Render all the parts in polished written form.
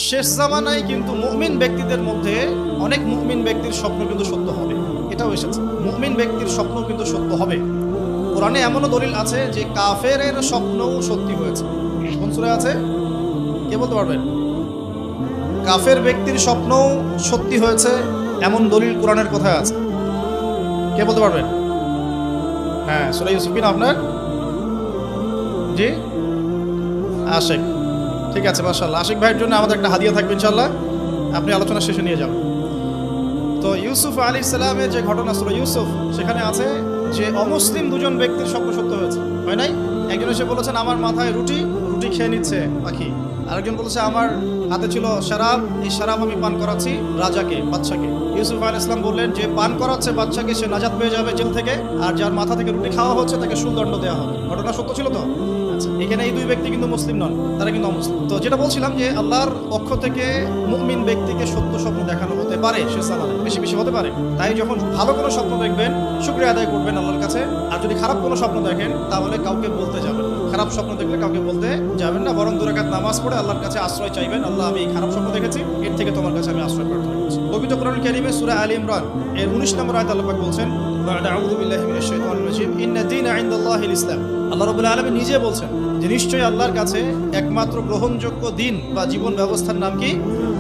শেষ জামানায় কিন্তু মুমিন ব্যক্তিদের মধ্যে অনেক মুমিন ব্যক্তির স্বপ্ন কিন্তু সত্য হবে, এটাও এসেছে। মুমিন ব্যক্তির স্বপ্ন কিন্তু সত্য হবে। কোরআনে এমনও দলিল আছে যে কাফেরের স্বপ্নও সত্যি হয়েছে। কোন সূরা আছে কে বলতে পারবেন? কাফের ব্যক্তির স্বপ্নও সত্যি হয়েছে এমন দলিল কোরআনের কথায় আছে, কে বলতে পারবেন? হ্যাঁ, সূরা ইউসুফ কিনা আপনার? জি আশিক, ঠিক আছে, মাশাআল্লাহ। আশিক ভাইয়ের জন্য আমাদের একটা হাদিয়া থাকবে ইনশাআল্লাহ, আপনি আলোচনা শেষে নিয়ে যাবেন। তো ইউসুফ আলাইহিস সালামের যে ঘটনা সূরা ইউসুফ, সেখানে আছে যে অমুসলিম দুজন ব্যক্তির স্বপ্ন সত্য হয়েছে, হয় নাই? একজন এসে বলেছেন আমার মাথায় রুটি খেয়ে নিচ্ছে পাখি, আরেকজন বলেছে আমার হাতে ছিল শরাব, এই শরাব আমি পান করাচ্ছি রাজাকে, বাদশাকে। ইউসুফ আলাইহিস সালাম বললেন যে পান করাচ্ছে বাদশাকে সে নাজাত পেয়ে যাবে জেল থেকে, আর যার মাথা থেকে রুটি খাওয়া হচ্ছে তাকে সুদণ্ড দেওয়া হবে। ঘটনা সত্য ছিল তো? আচ্ছা, এখানে এই দুই ব্যক্তি কিন্তু মুসলিম নন, তারা কিন্তু অমুসলিম। তো যেটা বলছিলাম যে আল্লাহর পক্ষ থেকে মুমিন ব্যক্তিকে সত্য স্বপ্ন দেখানো হতে পারে, শেষ জামানায় বেশি বেশি হতে পারে। তাই যখন ভালো কোনো স্বপ্ন দেখবেন শুকরিয়া আদায় করবেন আল্লাহর কাছে, আর যদি খারাপ কোনো স্বপ্ন দেখেন তাহলে কাউকে বলতে যাবেন না। খারাপ স্বপ্ন দেখলে কাউকে বলতে যাবেন না, বরং 2 রাকাত নামাজ পড়ে আল্লাহর কাছে আশ্রয় চাইবেন। আল্লাহ, আমি এই খারাপ স্বপ্ন দেখেছি, এর থেকে তোমার কাছে আমি আশ্রয় প্রার্থনা করছি। পবিত্র কোরআনুল কারীমে সূরা আলী ইমরান এর 19 নম্বর আয়াতে আল্লাহ পাক বলছেন, আউযু বিল্লাহি মিনাশ শাইতানির রাজীম, ইন্না দীনা ইনদাল্লাহিল ইসলাম। আল্লাহ রাব্বুল আলামিন নিজে বলছেন যে নিশ্চয়ই আল্লাহর কাছে একমাত্র গ্রহণযোগ্য দিন বা জীবন ব্যবস্থার নাম কি?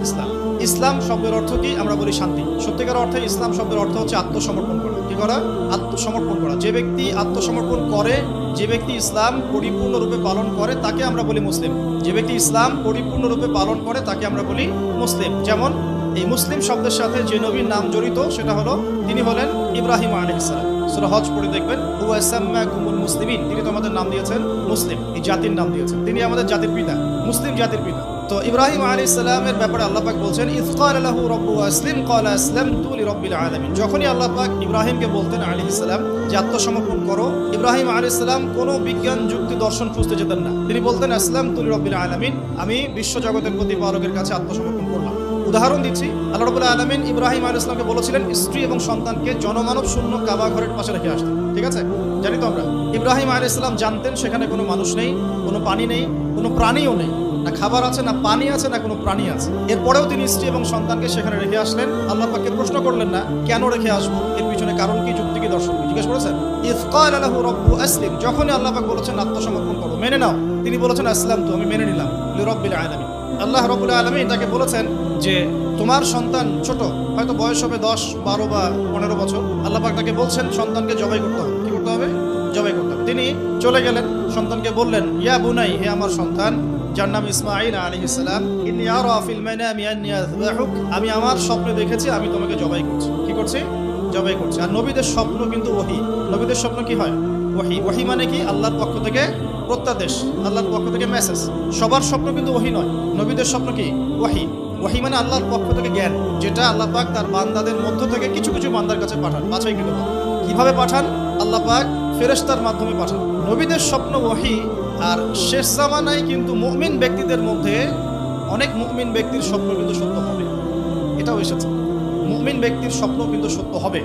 ইসলাম। ইসলাম শব্দের অর্থ কি? আমরা বলি শান্তি। সত্যিকার অর্থে ইসলাম শব্দের অর্থ হচ্ছে আত্মসমর্পণ করা। কি করা? আত্মসমর্পণ করা। যে ব্যক্তি আত্মসমর্পণ করে, যে ব্যক্তি ইসলাম পরিপূর্ণরূপে পালন করে, তাকে আমরা বলি মুসলিম। যে ব্যক্তি ইসলাম পরিপূর্ণরূপে পালন করে তাকে আমরা বলি মুসলিম। যেমন এই মুসলিম শব্দের সাথে যে নবীর নাম জড়িত সেটা হলো, তিনি হলেন ইব্রাহিম আলাইহিস সালাম। সূরা হজ পড়ে দেখবেন, হুয়া সাম্মাকুমুল মুসলিমিন, তিনি তো আমাদের নাম দিয়েছেন মুসলিম, এই জাতির নাম দিয়েছেন, তিনি আমাদের জাতির পিতা, মুসলিম জাতির পিতা। তো ইব্রাহিম আলাইহিস সালামের ব্যাপারে আল্লাহ পাক বলছেন, ইয ক্বালা লাহু রাব্বুহু আসলিম ক্বালা আসলামতু লিরাব্বিল আলামিন। যখনই আল্লাহ পাক ইব্রাহিমকে বলতেন আলাইহিস সালাম যে আত্মসমর্পণ করো, ইব্রাহিম আলাইহিস সালাম কোনো বিজ্ঞান যুক্তি দর্শন খুঁজতে যেতেন না, তিনি বলতেন আসলামতু লিরাব্বিল আলামিন, আমি বিশ্ব জগতের প্রতিপালকের কাছে আত্মসমর্পণ করলাম। উদাহরণ দিচ্ছি, আল্লাহ রাব্বুল আলামিন ইব্রাহিম আলাইহিস সালামকে বলেছিলেন স্ত্রী এবং সন্তানকে জনমানব শূন্য কাবা ঘরের পাশে রেখে আসতে। ঠিক আছে, জানি তো আমরা। ইব্রাহিম আলাইহিস সালাম জানতেন সেখানে কোনো মানুষ নেই, কোনো পানি নেই, কোনো প্রাণীও নেই, না খাবার আছে, না পানি আছে, না কোনো প্রাণী আছে। এরপরেও তিনি স্ত্রী এবং সন্তানকে সেখানে রেখে আসলেন। আল্লাহ পাককে প্রশ্ন করলেন না কেন রেখে আসবো, এর পিছনে কারণ কি, যুক্তি কি, দর্শন কি, জিজ্ঞেস করেছেন। ইয ক্বালা লাহু রাব্বুহু আসলিম, যখনই আল্লাহ পাক বলেছেন আত্মসমর্পণ করো, মেনে নাও, তিনি বলেছেন আসলামতু, আমি মেনে নিলাম, লিরাব্বিল আলামিন। আল্লাহ রাব্বুল আলামিন তাকে বলেছেন যে তোমার সন্তান ছোট, হয়তো বয়স হবে 10, 12 বা 15 বছর। আল্লাহ পাক তাকে বলছেন সন্তানকে জবাই করতে হবে। কি করতে হবে? জবাই করতে হবে। তিনি চলে গেলেন, সন্তানকে বললেন ইয়া বুনাই, হে আমার সন্তান, যার নাম ইসমাঈল আলাইহিস সালাম, ইন্নী আরা ফিল মানামি আন্নী আযবাহুক, আমি আমার স্বপ্নে দেখেছি আমি তোমাকে জবাই করছি। কি করছি? জবাই করছি। আর নবীদের স্বপ্ন কিন্তু ওহী। নবীদের স্বপ্ন কি হয়? ওহী। ওহী মানে কি? আল্লাহর পক্ষ থেকে প্রত্যাদেশ, আল্লাহর পক্ষ থেকে মেসেজ। সবার স্বপ্ন কিন্তু ওহী নয়, নবীদের স্বপ্ন কি? ওহী। ওহী মানে আল্লাহর পক্ষ থেকে জ্ঞান, যেটা আল্লাহ পাক তার বান্দাদের মধ্য থেকে কিছু কিছু বান্দার কাছে পাঠান, বাছাইকৃত। কিভাবে পাঠান? আল্লাহ পাক ফেরেশতার মাধ্যমে পাঠান। নবীদের স্বপ্ন ওহী। আর শেষ জামানায় কিন্তু মুমিন ব্যক্তিদের মধ্যে অনেক মুমিন ব্যক্তির স্বপ্ন কিন্তু সত্য হবে, এটাও এসেছে। মুমিন ব্যক্তির স্বপ্ন কিন্তু সত্য হবে।